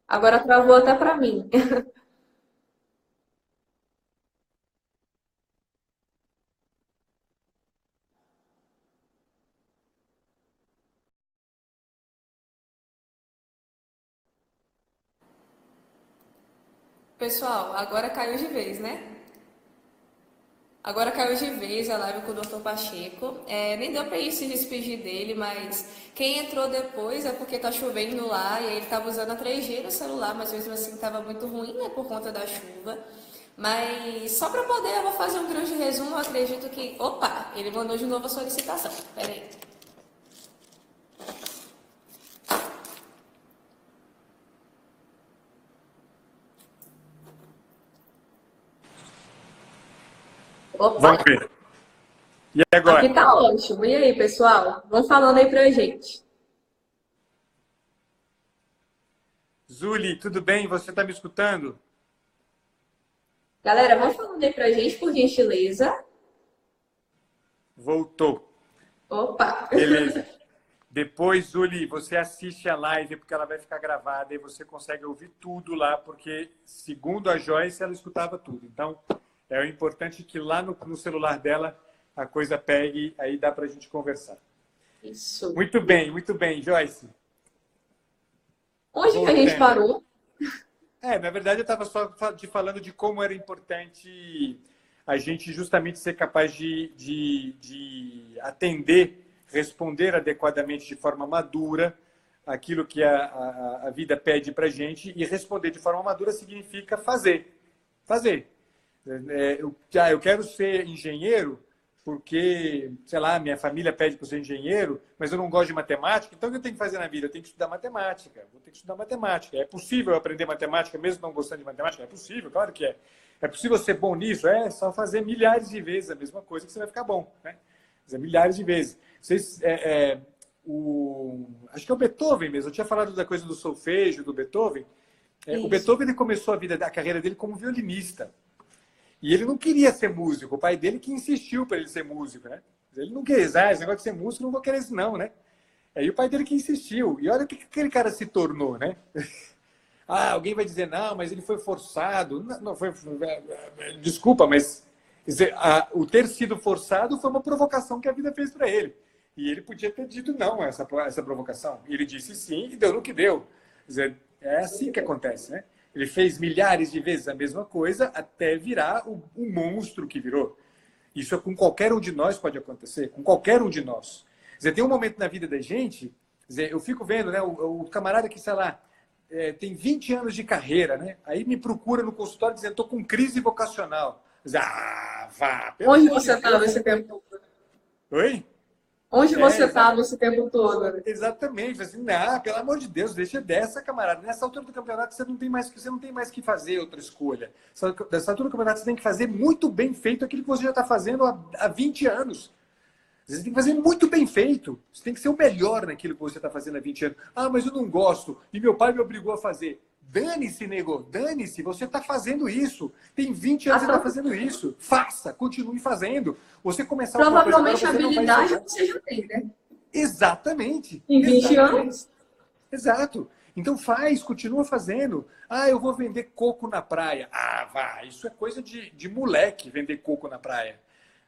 Agora travou até para mim. Pessoal, agora caiu de vez, né? Agora caiu de vez a live com o Dr. Pacheco. Nem deu pra ir se despedir dele, mas quem entrou depois é porque tá chovendo lá e ele tava usando a 3G no celular, mas mesmo assim tava muito ruim, né, por conta da chuva. Mas só pra poder, eu vou fazer um grande resumo. Eu acredito que. Opa! Ele mandou de novo a solicitação. Pera aí. Opa! Vamos ver. E agora? Aqui tá ótimo. E aí, pessoal? Vão falando aí pra gente. Zuli, tudo bem? Você está me escutando? Galera, vão falando aí pra gente, por gentileza. Voltou. Opa! Beleza. Depois, Zuli, você assiste a live porque ela vai ficar gravada e você consegue ouvir tudo lá, porque, segundo a Joyce, ela escutava tudo. Então, é o importante que lá no celular dela a coisa pegue, aí dá para a gente conversar. Isso. Muito bem, Joyce. Onde que a gente parou? Na verdade, eu estava só te falando de como era importante a gente justamente ser capaz de atender, responder adequadamente de forma madura aquilo que a vida pede para a gente, e responder de forma madura significa fazer. Fazer. Eu quero ser engenheiro porque, sei lá, minha família pede para ser engenheiro, mas eu não gosto de matemática, então o que eu tenho que fazer na vida? Eu tenho que estudar matemática. Vou ter que estudar matemática. É possível aprender matemática mesmo não gostando de matemática? É possível, claro que é. É possível ser bom nisso? É só fazer milhares de vezes a mesma coisa que você vai ficar bom. Né? Fazer milhares de vezes. Vocês, acho que é o Beethoven mesmo. Eu tinha falado da coisa do solfejo, do Beethoven. O Beethoven ele começou a carreira dele como violinista. E ele não queria ser músico. O pai dele que insistiu para ele ser músico, né? Ele não queria, esse negócio de ser músico, não vou querer isso não, né? Aí o pai dele que insistiu. E olha o que aquele cara se tornou, né? Alguém vai dizer, não, mas ele foi forçado. Não foi, desculpa, mas o ter sido forçado foi uma provocação que a vida fez para ele. E ele podia ter dito não a essa provocação. E ele disse sim e deu no que deu. Quer dizer, é assim que acontece, né? Ele fez milhares de vezes a mesma coisa até virar o monstro que virou. Isso com qualquer um de nós pode acontecer, com qualquer um de nós. Quer dizer, tem um momento na vida da gente, quer dizer, eu fico vendo, né, o camarada que, sei lá, tem 20 anos de carreira, né? Aí me procura no consultório dizendo, estou com crise vocacional. Quer dizer, vá. Onde você estava esse tempo todo? Oi? Onde você estava esse tempo todo? Exatamente. Assim, pelo amor de Deus, deixa dessa, camarada. Nessa altura do campeonato, você não tem mais que fazer outra escolha. Nessa altura do campeonato, você tem que fazer muito bem feito aquilo que você já está fazendo há 20 anos. Você tem que fazer muito bem feito. Você tem que ser o melhor naquilo que você está fazendo há 20 anos. Ah, mas eu não gosto. E meu pai me obrigou a fazer. Dane-se, nego. Dane-se. Você está fazendo isso. Tem 20 anos que você está fazendo isso. Faça. Continue fazendo. Você começar uma coisa agora, Provavelmente a você não vai habilidade ser... você já tem, né? Exatamente. Em 20 Exatamente. anos. Exato. Então faz, continua fazendo. Ah, eu vou vender coco na praia. Ah, vai. Isso é coisa de moleque, vender coco na praia.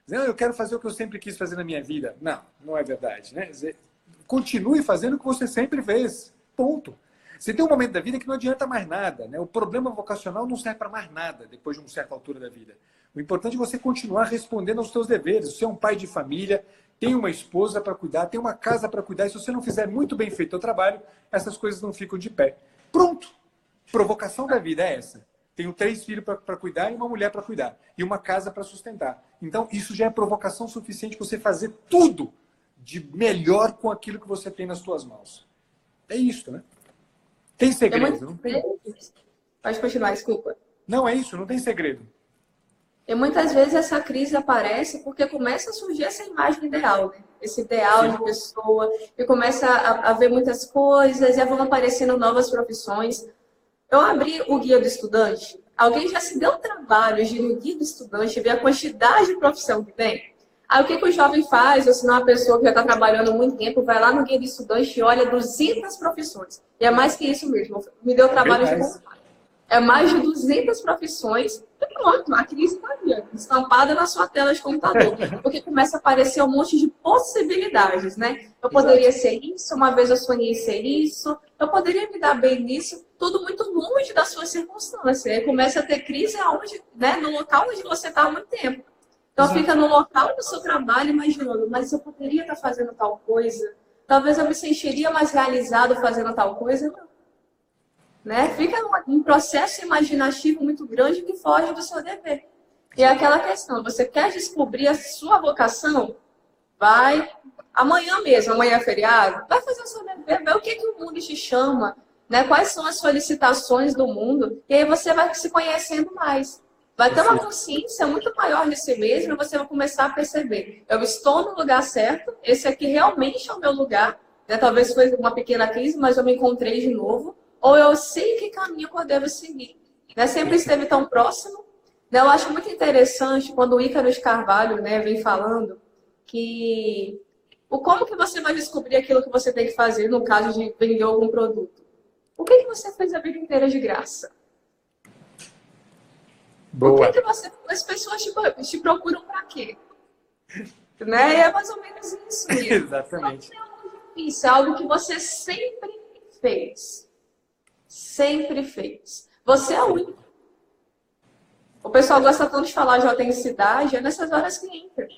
Não, eu quero fazer o que eu sempre quis fazer na minha vida. Não, não é verdade, né? Continue fazendo o que você sempre fez. Ponto. Você tem um momento da vida que não adianta mais nada, né? O problema vocacional não serve para mais nada depois de uma certa altura da vida. O importante é você continuar respondendo aos seus deveres. Você é um pai de família, tem uma esposa para cuidar, tem uma casa para cuidar. E se você não fizer muito bem feito o trabalho, essas coisas não ficam de pé. Pronto. Provocação da vida é essa. Tenho 3 filhos para cuidar e uma mulher para cuidar. E uma casa para sustentar. Então, isso já é provocação suficiente para você fazer tudo de melhor com aquilo que você tem nas suas mãos. É isso, né? Tem segredo? Não tem. Pode continuar, desculpa. Não, é isso. Não tem segredo. E muitas vezes essa crise aparece porque começa a surgir essa imagem ideal, né? Esse ideal Sim. de pessoa, e começa a ver muitas coisas, e vão aparecendo novas profissões. Eu abri o Guia do Estudante. Alguém já se deu o trabalho de ir no Guia do Estudante ver a quantidade de profissão que tem? Aí o que o jovem faz, ou se não uma pessoa que já está trabalhando há muito tempo, vai lá no Guia do Estudante e olha 200 profissões. E é mais que isso mesmo. Me deu o trabalho de contar. É mais de 200 profissões. E pronto, a crise está ali, estampada na sua tela de computador. Porque começa a aparecer um monte de possibilidades, né? Eu poderia ser isso, uma vez eu sonhei ser isso, eu poderia me dar bem nisso, tudo muito longe da sua circunstância. Aí começa a ter crise aonde, né, no local onde você está há muito tempo. Então fica no local do seu trabalho imaginando, mas eu poderia estar fazendo tal coisa, talvez eu me sentiria mais realizado fazendo tal coisa. Não. Né? Fica um processo imaginativo muito grande que foge do seu dever. E é aquela questão, você quer descobrir a sua vocação? Vai, amanhã mesmo, amanhã é feriado, vai fazer o seu dever, ver o que o mundo te chama, né? Quais são as solicitações do mundo, e aí você vai se conhecendo mais. Vai ter uma consciência muito maior de si mesmo e você vai começar a perceber. Eu estou no lugar certo, esse aqui realmente é o meu lugar, né? Talvez foi uma pequena crise, mas eu me encontrei de novo. Ou eu sei que caminho que eu devo seguir. Né? Sempre esteve tão próximo. Né? Eu acho muito interessante quando o Ícaro de Carvalho, né, vem falando que como que você vai descobrir aquilo que você tem que fazer no caso de vender algum produto. O que você fez a vida inteira de graça? Boa. O que as pessoas te procuram para quê? Né? E é mais ou menos isso mesmo. Exatamente. Não é algo difícil, é algo que você sempre fez. Sempre fez. Você é único. O pessoal gosta tanto de falar de autenticidade, é nessas horas que entra.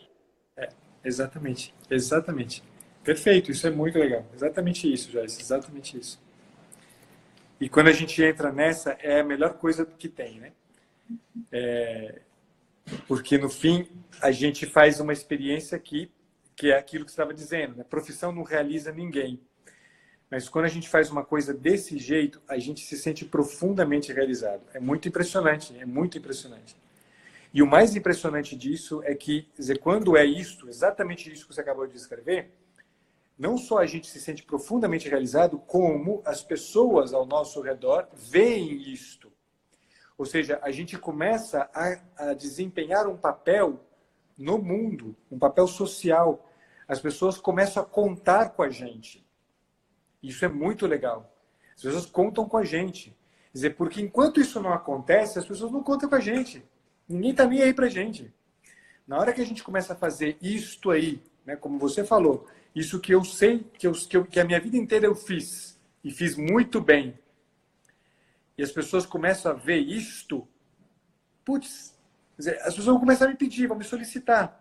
Exatamente. Exatamente. Perfeito, isso é muito legal. Exatamente isso, Joyce. Exatamente isso. E quando a gente entra nessa, é a melhor coisa que tem, né? Porque no fim, a gente faz uma experiência aqui, que é aquilo que você estava dizendo, né? Profissão não realiza ninguém. Mas quando a gente faz uma coisa desse jeito, a gente se sente profundamente realizado. É muito impressionante, é muito impressionante. E o mais impressionante disso é que, quer dizer, quando é isto, exatamente isso que você acabou de descrever, não só a gente se sente profundamente realizado, como as pessoas ao nosso redor veem isto. Ou seja, a gente começa a desempenhar um papel no mundo, um papel social. As pessoas começam a contar com a gente. Isso é muito legal. As pessoas contam com a gente. Quer dizer, porque enquanto isso não acontece, as pessoas não contam com a gente. Ninguém está nem aí para a gente. Na hora que a gente começa a fazer isto aí, né, como você falou, isso que eu sei, que a minha vida inteira eu fiz, e fiz muito bem, e as pessoas começam a ver isto, putz, quer dizer, as pessoas vão começar a me pedir, vão me solicitar.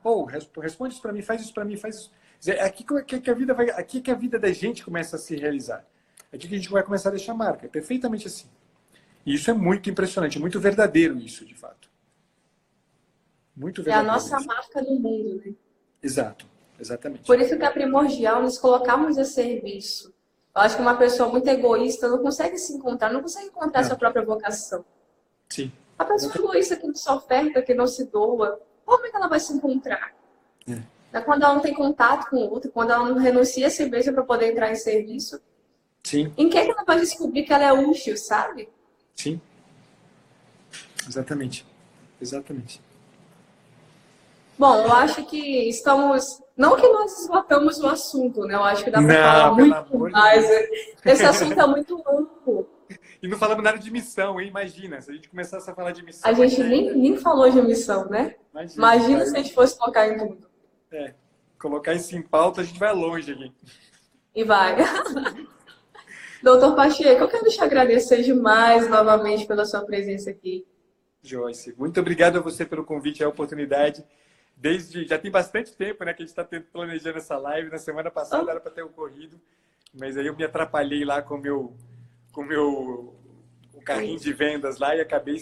Responde isso para mim, faz isso para mim, faz isso. Quer dizer, aqui que a vida da gente começa a se realizar. Aqui que a gente vai começar a deixar marca. É perfeitamente assim. E isso é muito impressionante, muito verdadeiro isso, de fato. Muito verdadeiro. É a nossa isso. marca no mundo, né? Exato, exatamente. Por isso que é primordial nos colocarmos a serviço. Eu acho que uma pessoa muito egoísta não consegue se encontrar, não consegue encontrar sua própria vocação. Sim. A pessoa egoísta que não se oferta, que não se doa, como é que ela vai se encontrar? É quando ela não tem contato com o outro, quando ela não renuncia a si mesma para poder entrar em serviço. Sim, Em que é que ela vai descobrir que ela é útil, sabe? sim. Exatamente. Exatamente. Bom, eu acho que estamos. Não que nós esgotamos o assunto, né? Eu acho que dá para falar Não, pelo muito amor de mais. Deus. Esse assunto é muito amplo. E não falamos nada de missão, hein? Imagina, se a gente começasse a falar de A missão gente aqui ainda. nem falou de missão, né? Imagina se a gente fosse tocar em tudo. Colocar isso em pauta, a gente vai longe aqui. E vai. Doutor Pacheco, eu quero te agradecer demais novamente pela sua presença aqui. Joyce, muito obrigado a você pelo convite e a oportunidade. Já tem bastante tempo, né, que a gente está planejando essa live. Na semana passada era para ter ocorrido, mas aí eu me atrapalhei lá com o carrinho de vendas lá e acabei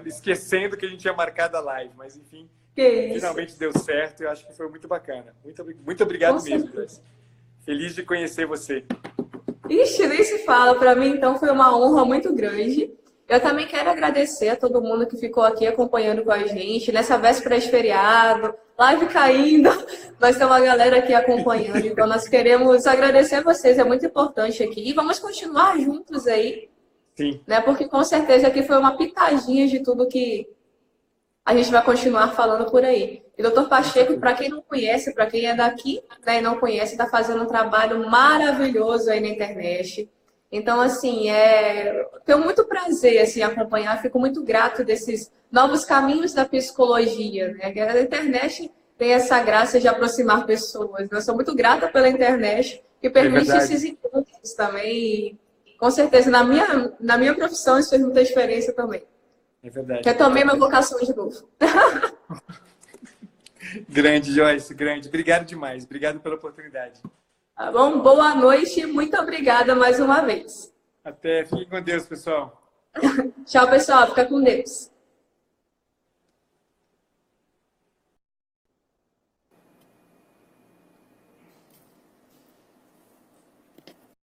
esquecendo que a gente tinha marcado a live. Mas enfim, finalmente deu certo e eu acho que foi muito bacana. Muito obrigado mesmo, Joyce. Feliz de conhecer você. Ixi, nem se fala. Para mim, então, foi uma honra muito grande. Eu também quero agradecer a todo mundo que ficou aqui acompanhando com a gente, nessa véspera de feriado, live caindo, mas tem uma galera aqui acompanhando, então nós queremos agradecer a vocês, é muito importante aqui. E vamos continuar juntos aí, sim, né? Porque com certeza aqui foi uma pitadinha de tudo que a gente vai continuar falando por aí. E Dr. Pacheco, para quem não conhece, para quem é daqui, né, e não conhece, está fazendo um trabalho maravilhoso aí na internet. Então, assim, tenho muito prazer assim, acompanhar, fico muito grato desses novos caminhos da psicologia, né? A internet tem essa graça de aproximar pessoas, né? Eu sou muito grata pela internet, que permite esses encontros também. E, com certeza, na minha profissão, isso fez muita diferença também. É verdade. Retomei minha vocação de novo. Grande, Joyce, grande. Obrigado demais. Obrigado pela oportunidade. Tá bom? Boa noite e muito obrigada mais uma vez. Até. Fiquem com Deus, pessoal. Tchau, pessoal. Fica com Deus.